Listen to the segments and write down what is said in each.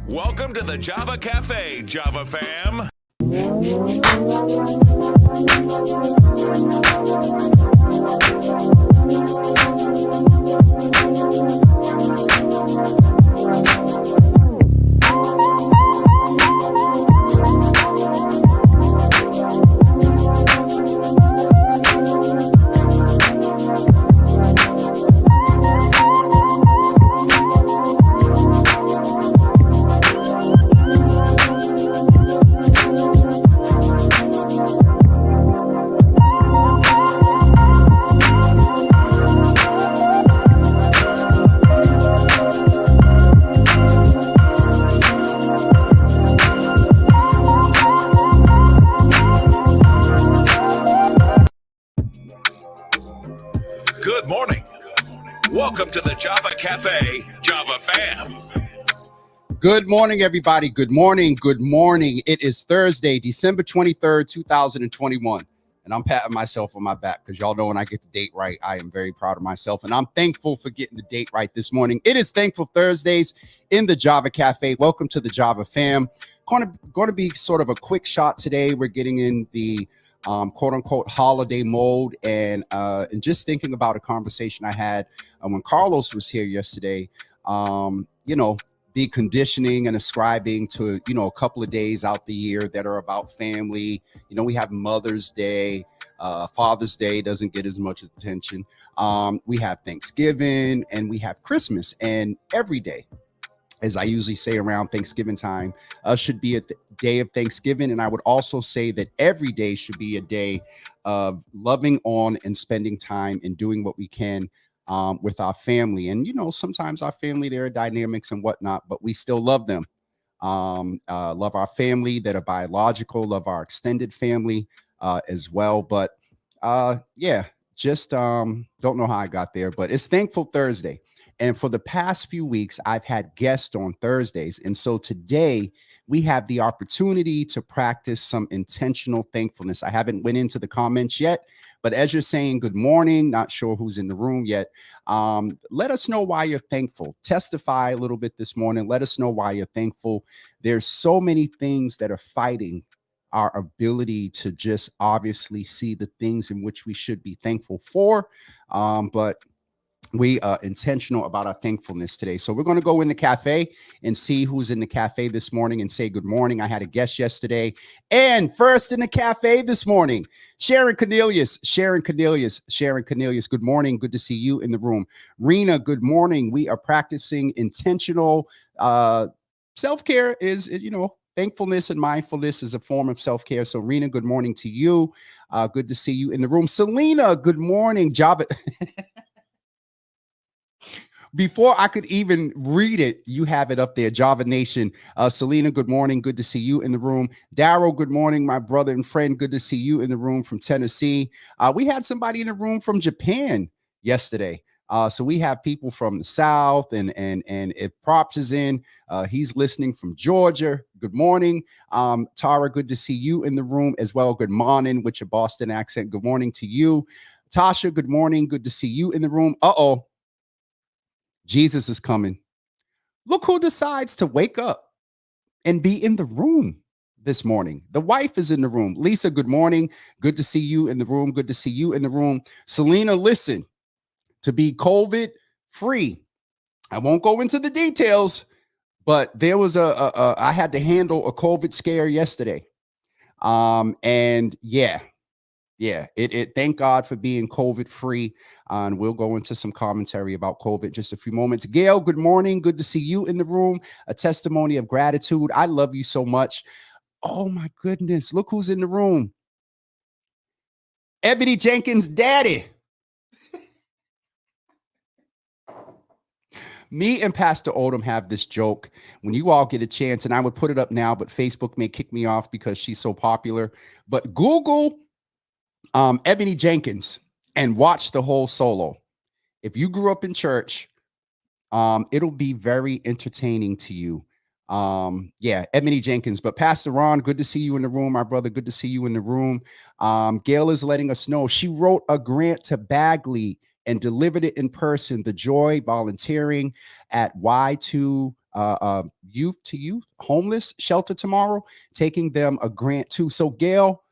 Welcome to the Java Cafe, Java fam. Good morning. Welcome to the Java Cafe, Java fam. Good morning, everybody. Good morning. Good morning. It is Thursday, December 23rd, 2021. And I'm patting myself on my back because y'all know when I get the date right, I am very proud of myself. And I'm thankful for getting the date right this morning. It is Thankful Thursdays in the Java Cafe. Welcome to the Java fam. Going to be sort of a quick shot today. We're getting in the quote unquote holiday mode, and just thinking about a conversation I had when Carlos was here yesterday. Be conditioning and ascribing to a couple of days out the year that are about family. We have Mother's Day, Father's Day doesn't get as much attention. We have Thanksgiving, and we have Christmas, and every day, as I usually say around Thanksgiving time, should be a day of Thanksgiving. And I would also say that every day should be a day of loving on and spending time and doing what we can with our family. And, sometimes our family, there are dynamics and whatnot, but we still love them. Love our family that are biological, love our extended family as well. But just don't know how I got there, but it's Thankful Thursday. And for the past few weeks, I've had guests on Thursdays. And so today we have the opportunity to practice some intentional thankfulness. I haven't went into the comments yet, but as you're saying good morning, not sure who's in the room yet, let us know why you're thankful. Testify a little bit this morning. Let us know why you're thankful. There's so many things that are fighting our ability to just obviously see the things in which we should be thankful for. But we are intentional about our thankfulness today. So we're going to go in the cafe and see who's in the cafe this morning and say good morning. I had a guest yesterday, and first in the cafe this morning, Sharon Cornelius. Good morning. Good to see you in the room. Rena, good morning. We are practicing intentional self-care. Thankfulness and mindfulness is a form of self-care. So Rena, good morning to you. Good to see you in the room. Selena, good morning. Java. Before I could even read it, you have it up there, Java Nation. Selena, good morning. Good to see you in the room. Daryl, good morning, my brother and friend. Good to see you in the room from Tennessee. We had somebody in the room from Japan yesterday. So we have people from the South, and if Props is in, he's listening from Georgia. Good morning. Tara, good to see you in the room as well. Good morning with your Boston accent. Good morning to you. Tasha, good morning. Good to see you in the room. Uh-oh. Jesus is coming. Look who decides to wake up and be in the room this morning. The wife is in the room. Lisa, good morning. Good to see you in the room. Good to see you in the room. Selena, listen, to be COVID free, I won't go into the details, but there was I had to handle a COVID scare yesterday. Thank God for being COVID free. And we'll go into some commentary about COVID in just a few moments. Gail, good morning. Good to see you in the room. A testimony of gratitude. I love you so much. Oh my goodness. Look who's in the room. Ebony Jenkins' daddy. Me and Pastor Odom have this joke when you all get a chance, and I would put it up now, but Facebook may kick me off because she's so popular. But Google Ebony Jenkins and watch the whole solo. If you grew up in church, it'll be very entertaining to you. Ebony Jenkins. But Pastor Ron, good to see you in the room. My brother, good to see you in the room. Gail is letting us know she wrote a grant to Bagley and delivered it in person. The Joy volunteering at Y2 youth to youth homeless shelter tomorrow, taking them a grant too. So Gail,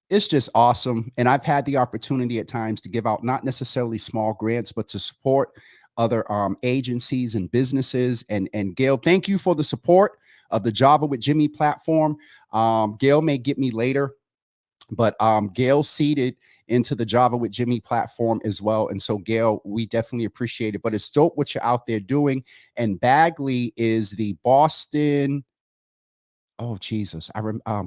it's just awesome. And I've had the opportunity at times to give out not necessarily small grants, but to support other agencies and businesses. And Gail, thank you for the support of the Java with Jimmy platform. Gail may get me later, but Gail seeded into the Java with Jimmy platform as well. And so Gail, we definitely appreciate it, but it's dope what you're out there doing. And Bagley is the Boston, oh Jesus,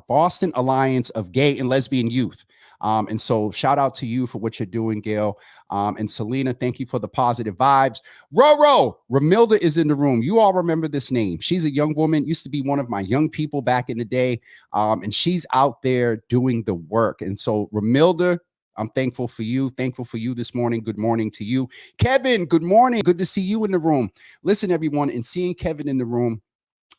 Boston Alliance of Gay and Lesbian Youth. And so shout out to you for what you're doing, Gail. And Selena, thank you for the positive vibes. Roro, Ramilda is in the room. You all remember this name. She's a young woman, used to be one of my young people back in the day. And she's out there doing the work. And so Ramilda, I'm thankful for you. Thankful for you this morning. Good morning to you. Kevin, good morning. Good to see you in the room. Listen, everyone, and seeing Kevin in the room,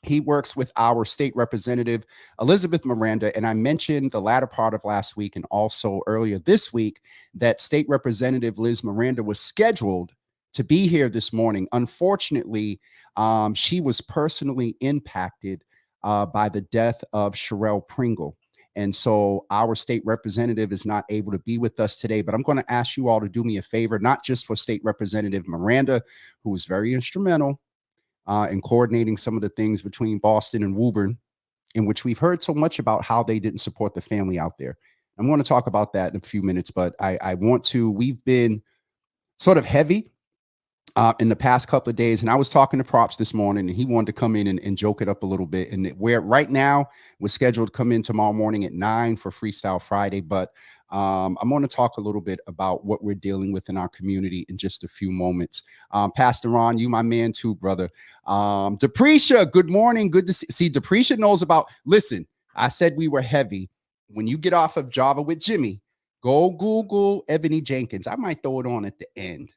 he works with our state representative, Elizabeth Miranda. And I mentioned the latter part of last week and also earlier this week that State Representative Liz Miranda was scheduled to be here this morning. Unfortunately, she was personally impacted by the death of Sherelle Pringle. And so our state representative is not able to be with us today, but I'm going to ask you all to do me a favor, not just for State Representative Miranda, who was very instrumental in coordinating some of the things between Boston and Woburn, in which we've heard so much about how they didn't support the family out there. I'm going to talk about that in a few minutes, but I want to, we've been sort of heavy in the past couple of days. And I was talking to Props this morning and he wanted to come in and joke it up a little bit. And where right now we're scheduled to come in tomorrow morning at 9 for Freestyle Friday. But I'm going to talk a little bit about what we're dealing with in our community in just a few moments. Pastor Ron, you my man too, brother. Deprecia, good morning. Good to see. Deprecia knows about, listen, I said we were heavy. When you get off of Java with Jimmy, go Google Ebony Jenkins. I might throw it on at the end.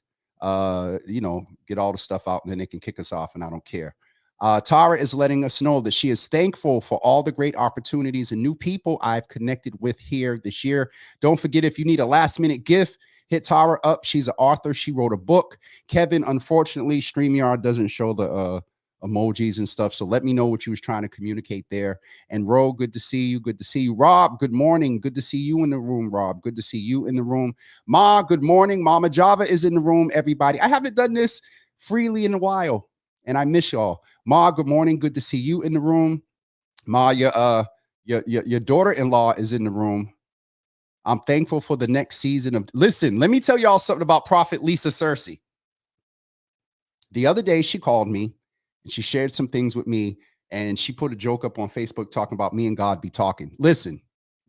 Get all the stuff out and then they can kick us off and I don't care. Tara is letting us know that she is thankful for all the great opportunities and new people I've connected with here this year. Don't forget, if you need a last minute gift, hit Tara up. She's an author. She wrote a book. Kevin, unfortunately, StreamYard doesn't show the emojis and stuff. So let me know what you was trying to communicate there. And Ro, good to see you. Good to see you. Rob, good morning. Good to see you in the room, Rob. Good to see you in the room. Ma, good morning. Mama Java is in the room, everybody. I haven't done this freely in a while, and I miss y'all. Ma, good morning. Good to see you in the room. Ma, your daughter-in-law is in the room. I'm thankful for the next season of, listen, let me tell y'all something about Prophet Lisa Searcy. The other day she called me and she shared some things with me and she put a joke up on Facebook talking about me and God be talking. Listen,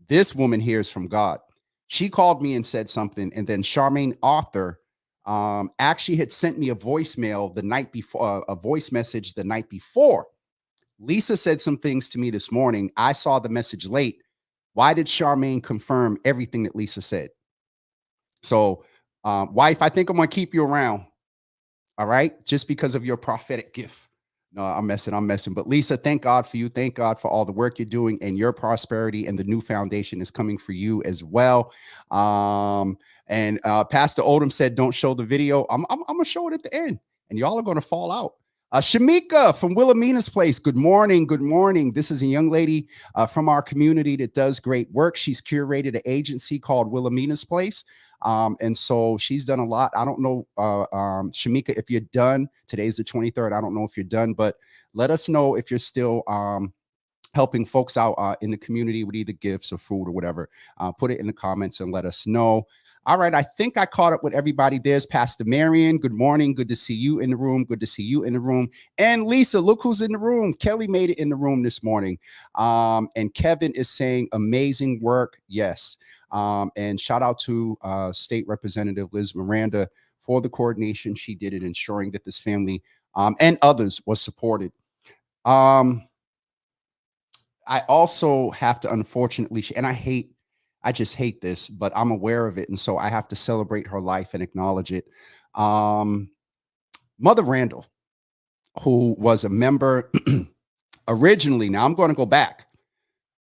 this woman hears from God. She called me and said something, and then Charmaine Arthur actually had sent me a voicemail the night before, a voice message the night before. Lisa said some things to me this morning. I saw the message late. Why did Charmaine confirm everything that Lisa said? So, wife, I think I'm going to keep you around. All right. Just because of your prophetic gift. No, I'm messing. But Lisa, thank God for you. Thank God for all the work you're doing, and your prosperity and the new foundation is coming for you as well. And Pastor Odom said, don't show the video. I'm going to show it at the end and y'all are going to fall out. Shamika from Wilhelmina's Place. Good morning. Good morning. This is a young lady from our community that does great work. She's curated an agency called Wilhelmina's Place. And so she's done a lot. I don't know, Shamika, if you're done. Today's the 23rd. I don't know if you're done, but let us know if you're still helping folks out in the community with either gifts or food or whatever. Put it in the comments and let us know. All right, I think I caught up with everybody. There's Pastor Marion. Good morning. Good to see you in the room. Good to see you in the room. And Lisa, look who's in the room. Kelly made it in the room this morning. And Kevin is saying amazing work. Yes. And shout out to State Representative Liz Miranda for the coordination she did in ensuring that this family and others was supported. I also have to, unfortunately, and I just hate this, but I'm aware of it. And so I have to celebrate her life and acknowledge it. Mother Randall, who was a member originally, now I'm going to go back,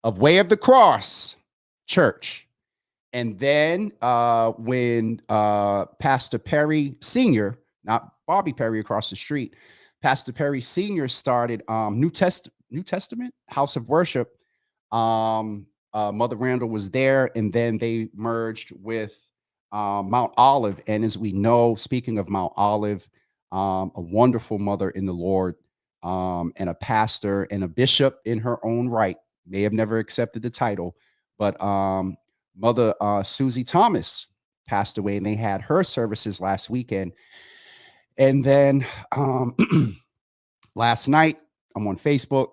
of Way of the Cross Church. And then when Pastor Perry Sr., not Bobby Perry across the street, Pastor Perry Sr. started New Testament House of Worship. Mother Randall was there, and then they merged with Mount Olive. And as we know, speaking of Mount Olive, a wonderful mother in the Lord, and a pastor and a bishop in her own right. May have never accepted the title, but Mother Susie Thomas passed away, and they had her services last weekend. And then last night, I'm on Facebook,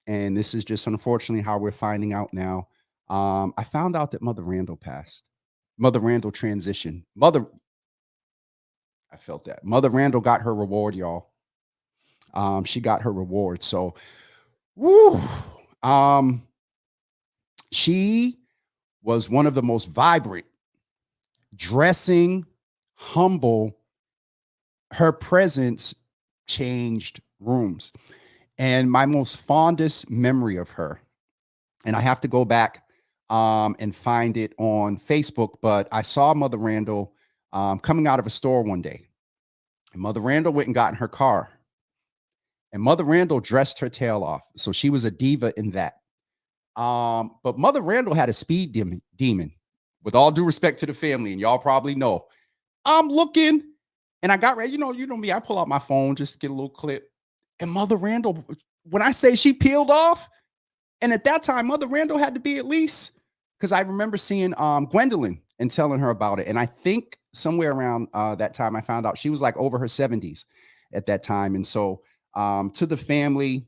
and this is just unfortunately how we're finding out now. I found out that Mother Randall passed. Mother Randall transitioned. I felt that. Mother Randall got her reward, y'all. She got her reward. So, woo. She was one of the most vibrant, dressing, humble. Her presence changed rooms. And my most fondest memory of her, and I have to go back and find it on Facebook, but I saw Mother Randall coming out of a store one day. And Mother Randall went and got in her car. And Mother Randall dressed her tail off. So she was a diva in that. But Mother Randall had a speed demon, with all due respect to the family. And y'all probably know. I'm looking, and I got ready. You know me. I pull out my phone just to get a little clip. And Mother Randall, when I say she peeled off, and at that time, Mother Randall had to be at least, because I remember seeing Gwendolyn and telling her about it. And I think somewhere around that time, I found out she was like over her 70s at that time. And so to the family,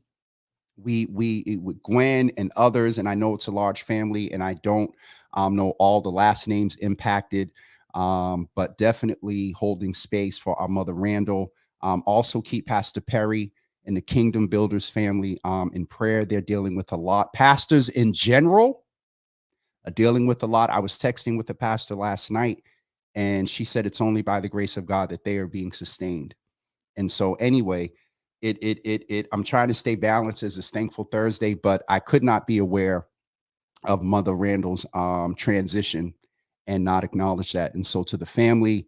we with Gwen and others, and I know it's a large family, and I don't know all the last names impacted, but definitely holding space for our Mother Randall. Also keep Pastor Perry and the Kingdom Builders family in prayer. They're dealing with a lot. Pastors in general are dealing with a lot. I was texting with the pastor last night, and she said it's only by the grace of God that they are being sustained. And so anyway, I'm trying to stay balanced as it's Thankful Thursday, but I could not be aware of Mother Randall's transition and not acknowledge that. And so to the family,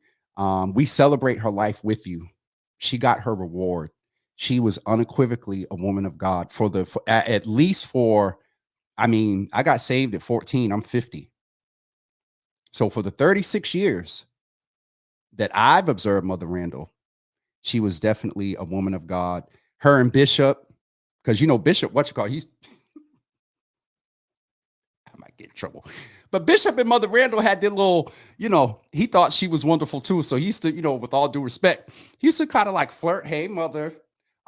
we celebrate her life with you. She got her reward. She was unequivocally a woman of God at least for, I mean, I got saved at 14. I'm 50. So for the 36 years that I've observed Mother Randall, she was definitely a woman of God. Her and Bishop, because Bishop, he's I might get in trouble. But Bishop and Mother Randall had their little, he thought she was wonderful too. So he used to, with all due respect, he used to kind of like flirt, hey, mother.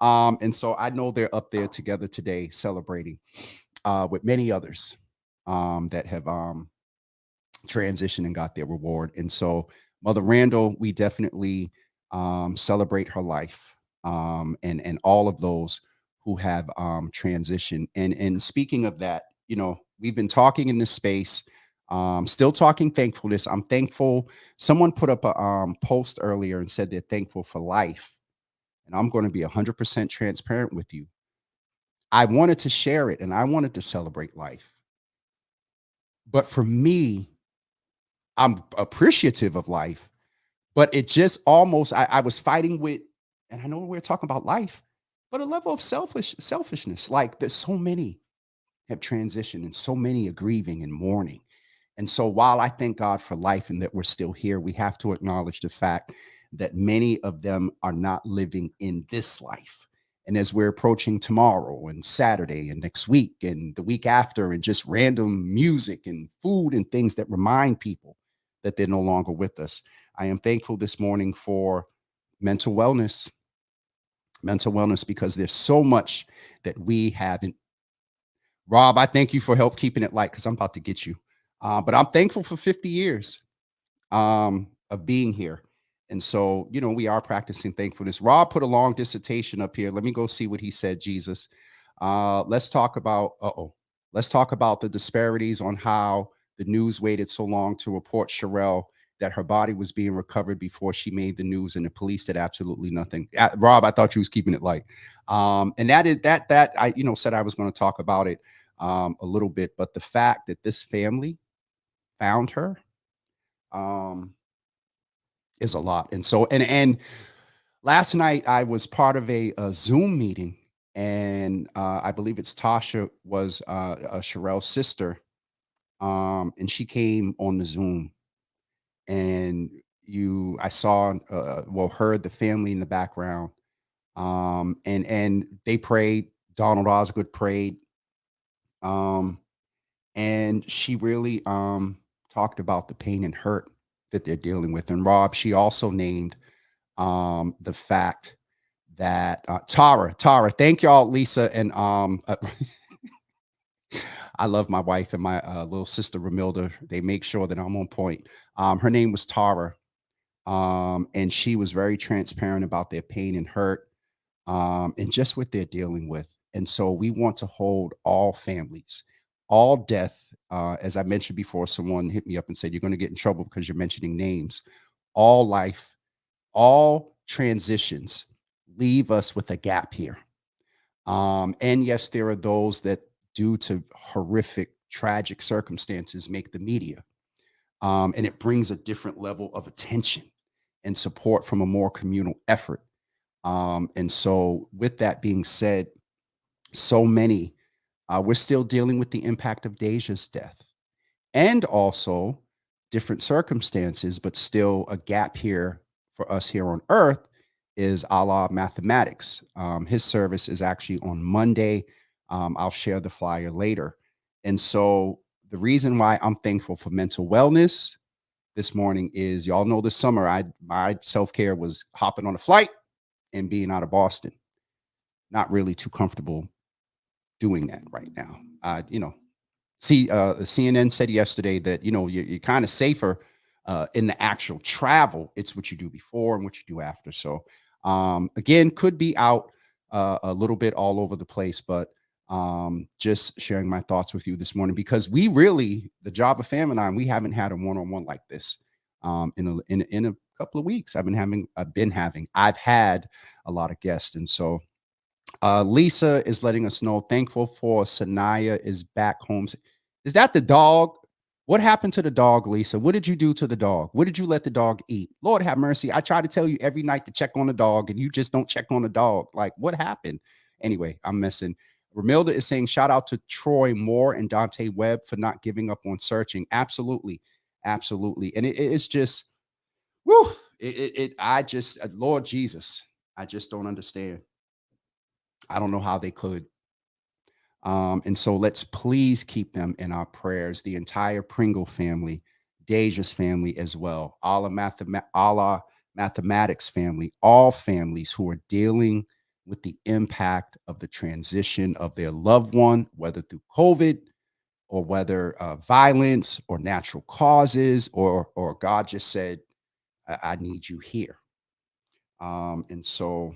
And so I know they're up there together today celebrating with many others that have transitioned and got their reward. And so Mother Randall, we definitely celebrate her life and all of those who have transitioned. And speaking of that, we've been talking in this space, still talking thankfulness. I'm thankful. Someone put up a post earlier and said they're thankful for life. And I'm going to be 100% transparent with you. I wanted to share it and I wanted to celebrate life. But for me, I'm appreciative of life, but it just almost, I was fighting with, and I know we're talking about life, but a level of selfishness, like that so many have transitioned and so many are grieving and mourning. And so while I thank God for life and that we're still here, we have to acknowledge the fact that many of them are not living in this life. And as we're approaching tomorrow and Saturday and next week and the week after, and just random music and food and things that remind people that they're no longer with us, I am thankful this morning for mental wellness, because there's so much that we haven't. Rob, I thank you for help keeping it light because I'm about to get you. But I'm thankful for 50 years of being here. And so, we are practicing thankfulness. Rob put a long dissertation up here. Let me go see what he said, Jesus. Let's talk about the disparities on how the news waited so long to report Sherelle that her body was being recovered before she made the news, and the police did absolutely nothing. Rob, I thought you was keeping it light. And that is that I, said I was going to talk about it a little bit, but the fact that this family found her is a lot. And so, and Last night I was part of a Zoom meeting, and I believe it's Tasha was Sherelle's sister, and she came on the Zoom, and I saw, well, heard the family in the background, and they prayed. Donald Osgood prayed, um, and she really talked about the pain and hurt that they're dealing with. And Rob, she also named the fact that Tara, thank y'all, Lisa, and I love my wife and my little sister Ramilda. They make sure that I'm on point. Her name was Tara, and she was very transparent about their pain and hurt, and just what they're dealing with. And so we want to hold all families, all death. As I mentioned before, someone hit me up and said, "You're going to get in trouble because you're mentioning names." All life, all transitions leave us with a gap here. And yes, there are those that, due to horrific, tragic circumstances, make the media. And it brings a different level of attention and support from a more communal effort. And so, with that being said, so many, we're still dealing with the impact of Deja's death and also different circumstances, but still a gap here for us here on earth is Allah Mathematics. His service is actually on Monday. I'll share the flyer later. And so the reason why I'm thankful for mental wellness this morning is, y'all know, this summer my self-care was hopping on a flight and being out of Boston. Not really too comfortable doing that right now. CNN said yesterday that, you're kind of safer in the actual travel. It's what you do before and what you do after. So again, could be out a little bit all over the place, but just sharing my thoughts with you this morning, because the Java fam and I, we haven't had a one-on-one like this in a couple of weeks. I've had a lot of guests. And so Lisa is letting us know, thankful for Sanaya is back home. Is that the dog? What happened to the dog, Lisa? What did you do to the dog? What did you let the dog eat? Lord have mercy. I try to tell you every night to check on the dog, and you just don't check on the dog. Like, what happened? Anyway, I'm messing. Ramilda is saying, shout out to Troy Moore and Dante Webb for not giving up on searching. Absolutely. Absolutely. And it's just, whoo, Lord Jesus, I just don't understand. I don't know how they could. And so let's please keep them in our prayers, the entire Pringle family, Deja's family as well, Allah Mathematics family, all families who are dealing with the impact of the transition of their loved one, whether through COVID or whether violence or natural causes, or God just said, I need you here. And so,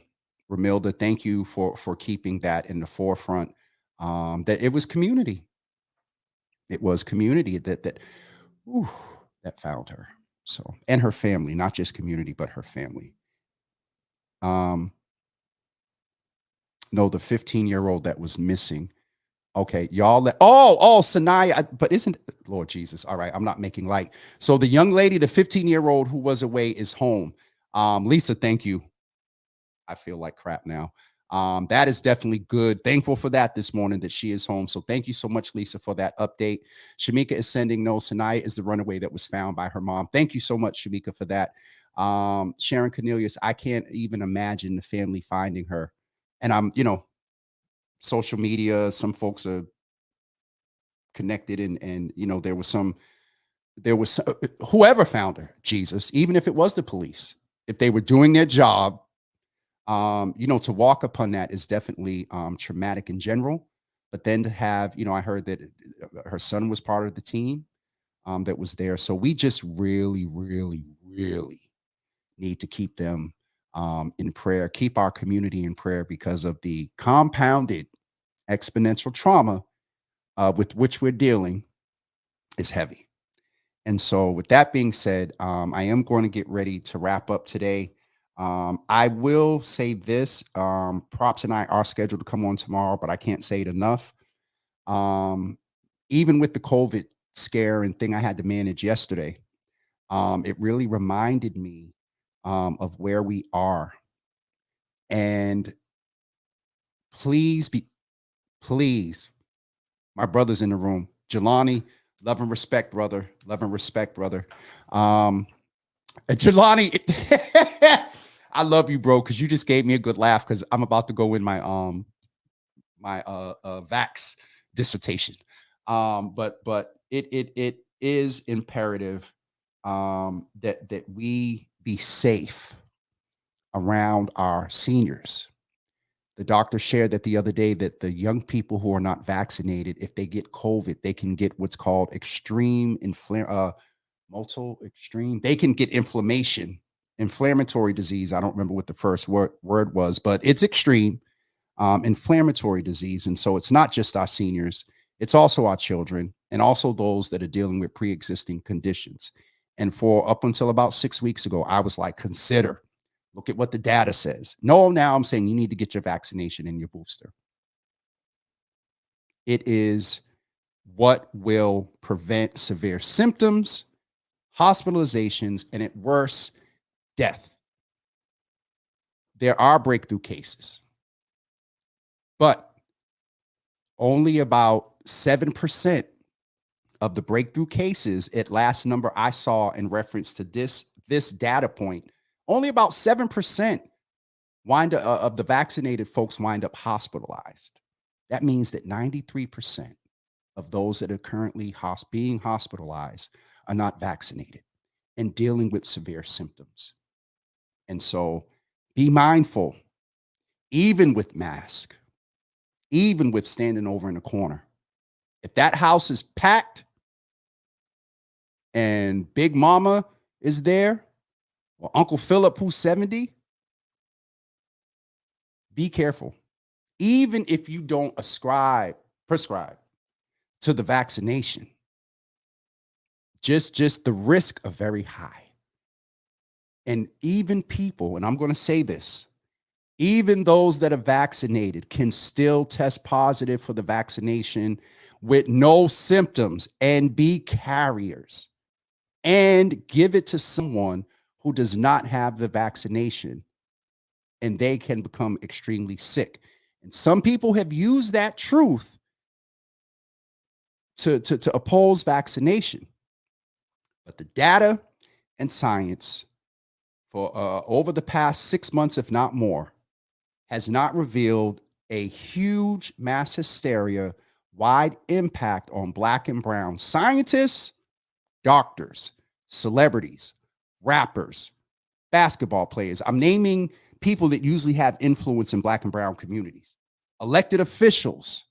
Ramilda, thank you for keeping that in the forefront. That it was community. It was community whew, that found her. So, and her family, not just community, but her family. No, the 15-year-old that was missing. Okay, y'all. Sanaya, but isn't Lord Jesus? All right, I'm not making light. So the young lady, the 15-year-old who was away, is home. Lisa, thank you. I feel like crap now. That is definitely good. Thankful for that this morning, that she is home. So thank you so much, Lisa, for that update. Shamika is sending, no, Sanaya is the runaway that was found by her mom. Thank you so much, Shamika, for that. Sharon Cornelius, I can't even imagine the family finding her. And social media, some folks are connected, and there was whoever found her, Jesus, even if it was the police, if they were doing their job, to walk upon that is definitely traumatic in general. But then to have, I heard that her son was part of the team that was there. So we just really, really, really need to keep them in prayer, keep our community in prayer, because of the compounded exponential trauma with which we're dealing is heavy. And so with that being said, I am going to get ready to wrap up today. I will say this, Props and I are scheduled to come on tomorrow, but I can't say it enough. Even with the COVID scare and thing I had to manage yesterday, it really reminded me of where we are And please, my brother's in the room. Jelani, love and respect, brother. Love and respect, brother. Jelani, I love you, bro, because you just gave me a good laugh because I'm about to go in my vax dissertation. But it is imperative that we be safe around our seniors. The doctor shared that the other day that the young people who are not vaccinated, if they get COVID, they can get what's called they can get inflammatory disease. I don't remember what the first word was, but it's extreme inflammatory disease. And so it's not just our seniors, it's also our children and also those that are dealing with pre-existing conditions. And for up until about 6 weeks ago, I was like, look at what the data says. No, now I'm saying you need to get your vaccination and your booster. It is what will prevent severe symptoms, hospitalizations, and at worst, death. There are breakthrough cases, but only about 7% of the breakthrough cases at last number I saw in reference to this data point, only about 7% of the vaccinated folks wind up hospitalized. That means that 93% of those that are currently being hospitalized are not vaccinated and dealing with severe symptoms. And so be mindful, even with mask, even with standing over in the corner. If that house is packed and Big Mama is there, or Uncle Philip who's 70, be careful. Even if you don't prescribe to the vaccination, just the risk are very high. And even people, and I'm going to say this, even those that are vaccinated can still test positive for the vaccination with no symptoms and be carriers and give it to someone who does not have the vaccination, and they can become extremely sick. And some people have used that truth to oppose vaccination. But the data and science for over the past 6 months, if not more, has not revealed a huge mass hysteria, wide impact on Black and brown scientists, doctors, celebrities, rappers, basketball players. I'm naming people that usually have influence in Black and brown communities, elected officials,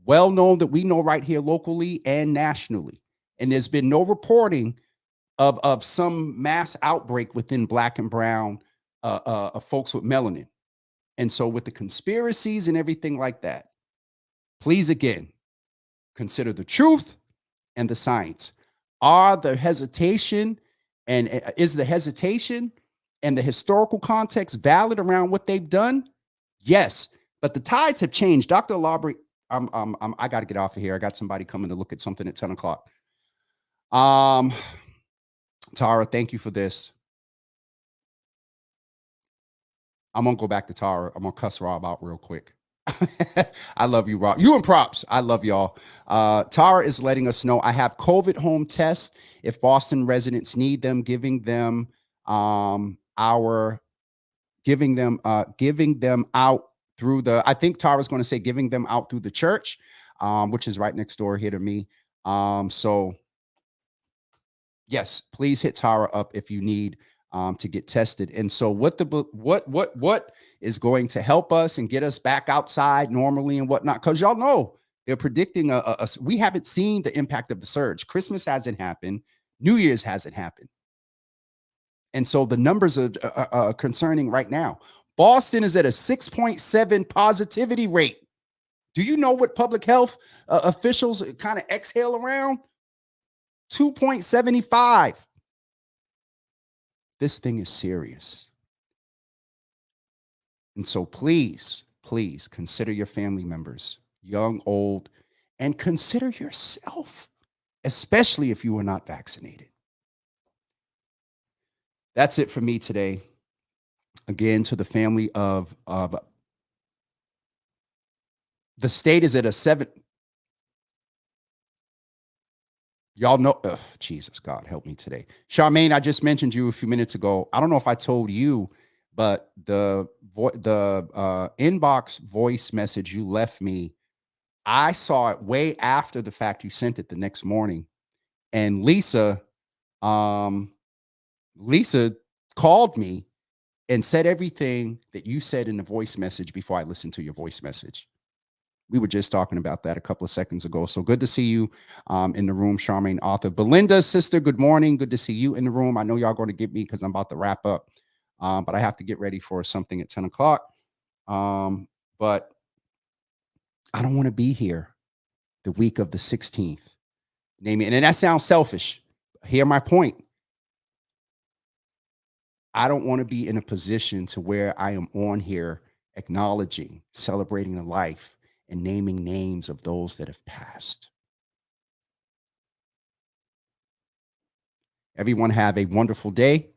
well known that we know right here locally and nationally. And there's been no reporting of some mass outbreak within Black and brown folks with melanin. And so with the conspiracies and everything like that, please, again, consider the truth and the science. Is the hesitation and the historical context valid around what they've done? Yes, but the tides have changed. Dr. Labrie, I got to get off of here. I got somebody coming to look at something at 10 o'clock. Tara, thank you for this. I'm going to go back to Tara. I'm going to cuss Rob out real quick. I love you, Rob. You and props. I love y'all. Tara is letting us know I have COVID home tests if Boston residents need them, giving them out through the, I think Tara's going to say giving them out through the church, which is right next door here to me. So yes, please hit Tara up if you need to get tested. And so what is going to help us and get us back outside normally and whatnot? Because y'all know they're predicting we haven't seen the impact of the surge. Christmas hasn't happened. New Year's hasn't happened. And so the numbers are concerning right now. Boston is at a 6.7 positivity rate. Do you know what public health officials kind of exhale around? 2.75. This thing is serious. And so please consider your family members, young, old, and consider yourself, especially if you are not vaccinated. That's it for me today. Again, to the family of the state is at a 7. Y'all know, Jesus, God, help me today. Charmaine, I just mentioned you a few minutes ago. I don't know if I told you, but the inbox voice message you left me, I saw it way after the fact you sent it the next morning. And Lisa called me and said everything that you said in the voice message before I listened to your voice message. We were just talking about that a couple of seconds ago. So good to see you in the room, Charmaine Arthur. Belinda's sister, good morning. Good to see you in the room. I know y'all going to get me because I'm about to wrap up, but I have to get ready for something at 10 o'clock. But I don't want to be here the week of the 16th. Name it. And that sounds selfish. Hear my point. I don't want to be in a position to where I am on here acknowledging, celebrating the life, and naming names of those that have passed. Everyone have a wonderful day.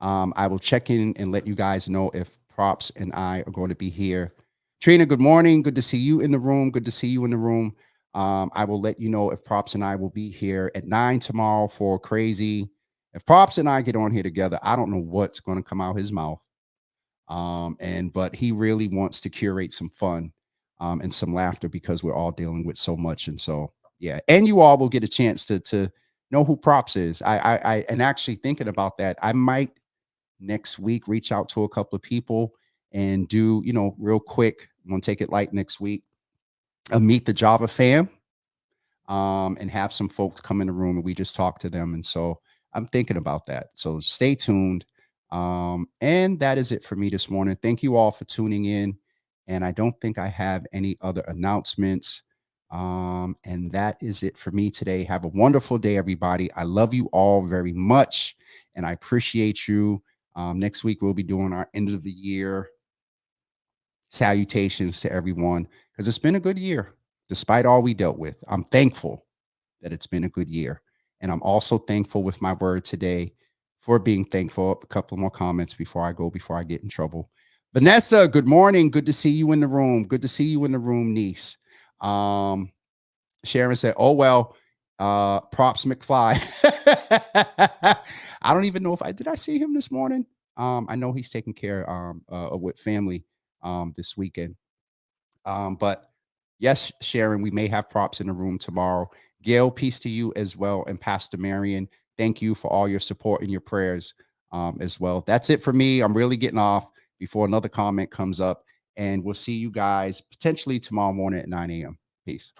I will check in and let you guys know if Props and I are going to be here. Trina, good morning. Good to see you in the room. Good to see you in the room. I will let you know if Props and I will be here at 9 tomorrow for Crazy. If Props and I get on here together, I don't know what's going to come out his mouth. But he really wants to curate some fun and some laughter because we're all dealing with so much. And so, yeah, and you all will get a chance to know who Props is. And actually thinking about that, I might next week reach out to a couple of people and do, real quick. I'm going to take it light next week. Meet the Java fam and have some folks come in the room and we just talk to them. And so I'm thinking about that. So stay tuned. And that is it for me this morning. Thank you all for tuning in. And I don't think I have any other announcements. And that is it for me today. Have a wonderful day, everybody. I love you all very much. And I appreciate you. Next week, we'll be doing our end of the year salutations to everyone because it's been a good year. Despite all we dealt with, I'm thankful that it's been a good year. And I'm also thankful with my word today for being thankful. A couple more comments before I get in trouble. Vanessa, good morning. Good to see you in the room. Good to see you in the room, niece. Sharon said, oh, well, Props McFly. I don't even know did I see him this morning? I know he's taking care with family this weekend. But yes, Sharon, we may have Props in the room tomorrow. Gail, peace to you as well. And Pastor Marion, thank you for all your support and your prayers as well. That's it for me. I'm really getting off before another comment comes up. And we'll see you guys potentially tomorrow morning at 9 a.m. Peace.